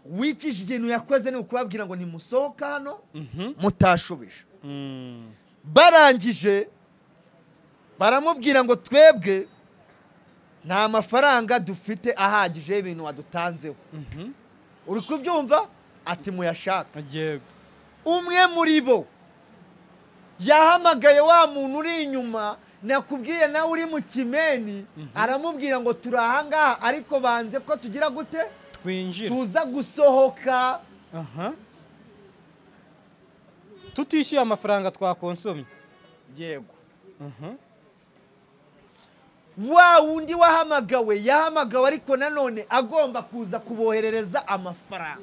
wikije ikintu yakoze ni ukubabwira ngo nimusohoka hano mutashubije barangije baramubwira ngo twebwe nta mafaranga dufite ahagije y'ibintu wadutanzeho uri kubyumva ati muyashaka umwe muri bo yahamagaye wa muntu uri inyuma nakubwiye nawe uri mu kimeni aramubwira ngo turi ahangaha ariko banze ko tugira gute twinjira tuza gusohoka tutishyuye amafaranga twakonsomye yego wa wundi wahamagawe yahamagawe ariko nanone agomba kuza kuboherereza amafaranga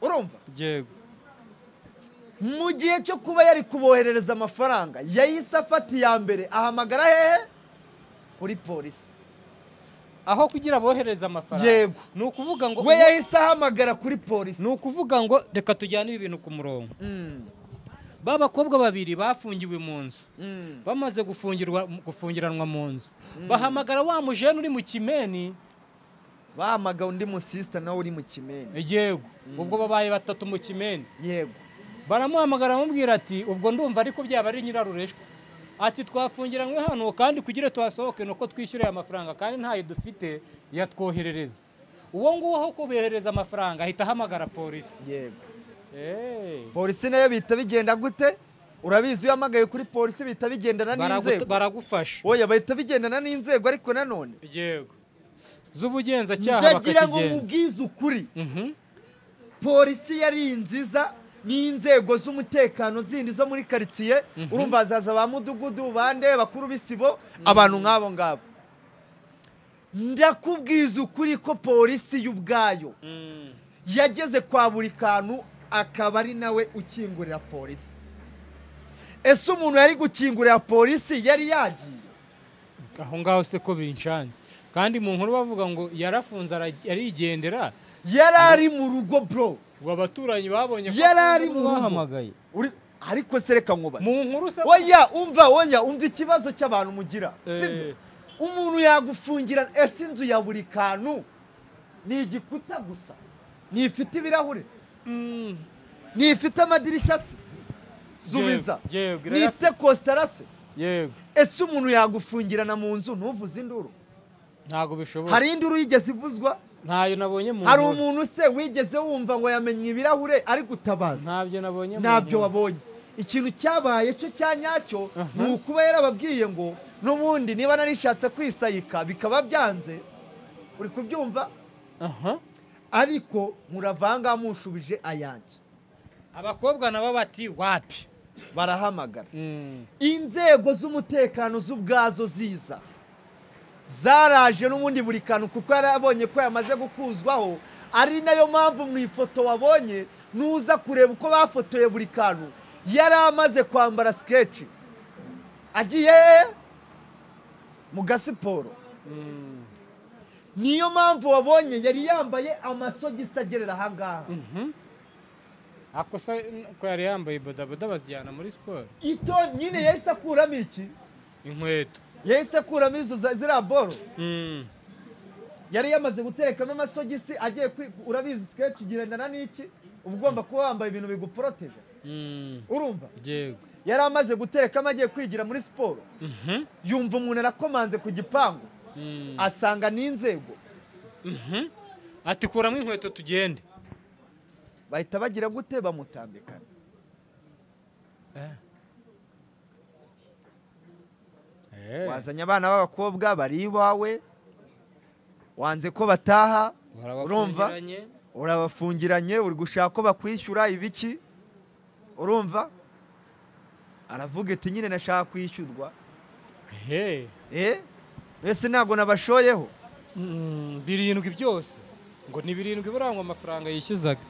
urumva yego mu gihe cyo kuba yari kuboherereza amafaranga yahise afata iya mbere ahamagara hehe kuri polisi aho kugira bohereza amafaranga yego ni ukuvuga ngo we yahise ahamagara kuri polisi ni ukuvuga ngo reka tujyane ibi bintu ku murongo babakobwa babiri bafungiwe mu nzu bamaze gufungiranwa mu nzu bahamagara wa mujene uri mu kimeni bahamagara undi mu sister nawe uri mu kimeni yego ubwo babaye 3 mu kimeni yego baramuhamagara amubwira ati ubwo ndumva ariko byaba ari nyirarureshwa ati twafungiranywe hano kandi kugira twasohoke nuko twishyuriye amafaranga kandi ntayo dufite yatwoherereza uwo nguwo aho kubehereza amafaranga ahita ahamagara polisi yego polisi nayo bita bigenda gute urabizi iyo amagaye kuri polisi bita bigendana n'inzego baragufasha oya bahita bigendana n'inzego ariko nanone yego z'ubugenzacyaha bakakigenza ndagira ngo mubwize ukuri polisi yari nziza n'inzego z'umutekano zindi zo muri quartier urumva zaza ba mudugudu bande bakuru bisibo abantu nk'abo ngabo ndakubwiza ukuri ko polisi y'ubwayo yageze kwa buri kantu akaba ari nawe ukingurira polisi ese umuntu yari gukingurira polisi yari yagiye aho ngaho se ko binshanze kandi mu nkuru bavuga ngo yarafunze arigendera yari ari mu rugo bro abaturanyi babonye ko yari ari mu bahamagaye ariko sereka nkubaza mu nkuru se oya umva ikibazo cy'abantu mugira sibyo umuntu yagufungira ese inzu ya buri kantu ni igikuta gusa nifite ibirahure nifite amadirishya se subiza Yego. nifite kostara se Yego. ese umuntu yagufungirana mu nzu ntuvuze induru Ntago bishoboka. hari induru yigeze ivuzwa Ntayo nabonye mu hari umuntu se wigeze wumva ngo yamenye ibirahure ari gutabaza ntabyo nabonye ntabyo wabonye ikintu cyabaye cyo cyanyacyo ni ukuba yarababwiye ngo n'ubundi niba narishatse kwisayika bikaba byanze uri kubyumva ariko muravanga mushubije ayanjye abakobwa nabo bati wapi barahamagara inzego z'umutekano z'ubwazo ziza zaraje n'ubundi buri kantu kuko yarabonye ko yamaze gukuzwaho ari nayo mpamvu mu ifoto wabonye nuza kureba uko bafotoye buri kantu yari amaze kwambara sketch agiye mu gasiporo niyo mpamvu wabonye yari yambaye amasogisi agerera ahangaha akosa ko yari yambaye bodaboda bazijyana muri siporo ito nyine yahise akuramo iki inkweto yahise akuramo izo ziriya boro yari yamaze guterekamo amasogisi agiye urabizi sketch ugendana n'iki uba ugomba kuba wambaye ibintu biguporoteje urumva yari amaze guterekamo agiye kwigira muri siporo yumva umuntu arakomanze ku gipangu asanga n'inzego ati kuramo inkweto tugende bahita bagira gute bamutambikana wazanye abana b'abakobwa bari iwawe wanze ko bataha urumva urabafungiranye uri gushaka ko bakwishyura ibiki urumva aravuga ati nyine nashaka kwishyurwa ese ntabwo nabashoyeho 7 byose ngo ni 7 burangwa amafaranga yishyuzaga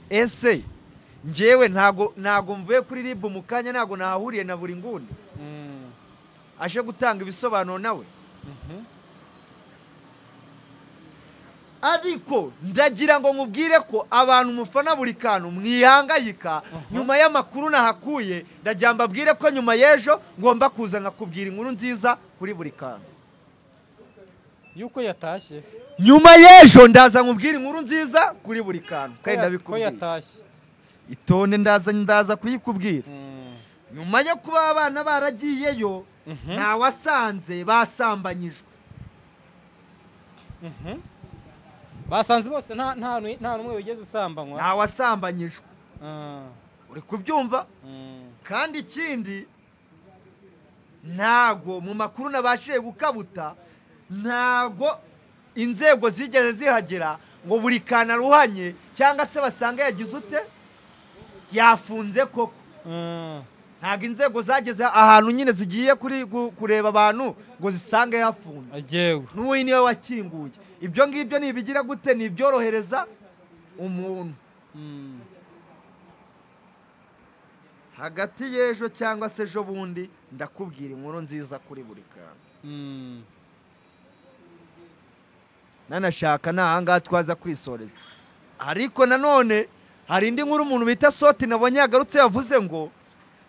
ese njyewe ntago mvuye kuri ribu mu kanya ntago nahahuriye na buri ngundi aje gutanga ibisobanuro nawe ariko ndagira ngo nkubwire ko abantu mufana buri kantu mwihangayika nyuma y'amakuru nahakuye ndagira mbabwire ko nyuma y'ejo ngomba kuza nkakubwira inkuru nziza kuri buri kantu yuko yatashye nyuma y'ejo ndaza nkubwira inkuru nziza kuri buri kantu kandi ndabikubwira ko yatashye itonde ndaza kuyikubwira nyuma yo kuba abana baragiyeyo nta wasanze basambanyijwe basanze bose nta numwe wigeze usambanywa nta wasambanyijwe uri kubyumva kandi ikindi ntago mu makuru nabashije gukabuta ntago inzego zigeze zihagera ngo buri kana ruhanye cyangwa se basanga yagize ute yafunze koko ntago inzego zageze ahantu nyine zigiye kureba abantu ngo zisange yafunze n'uwo niwe wakinguye ibyo ngibyo nibigira gute nibyorohereza umuntu hagati y'ejo cyangwa se ejo bundi ndakubwira inkuru nziza kuri buri kantu nanashaka n'ahangaha twaza kwisoreza ariko nanone hari indi nkuru umuntu bita Soti nabonye yagarutse yavuze ngo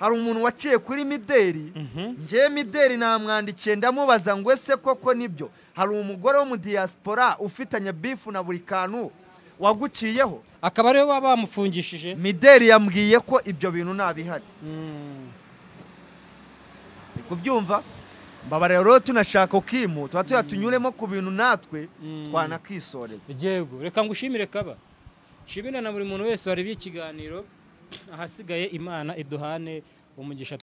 hari umuntu waciye kuri Mideli njye Mideli namwandikiye ndamubaza ngo ese koko nibyo hari umugore wo mu diaspora ufitanye bifu na buri kantu waguciyeho akaba ariwe baba bamufungishije Mideli yambwiye ko ibyo bintu ntabihari ni kubyumva mbabara rero tunashaka ukimu tuba tunyuremo ku bintu natwe twanakisoreza yego reka ngushimire kaba shimira na buri muntu wese wari ikiganiro ahasigaye Imana iduhane umugisha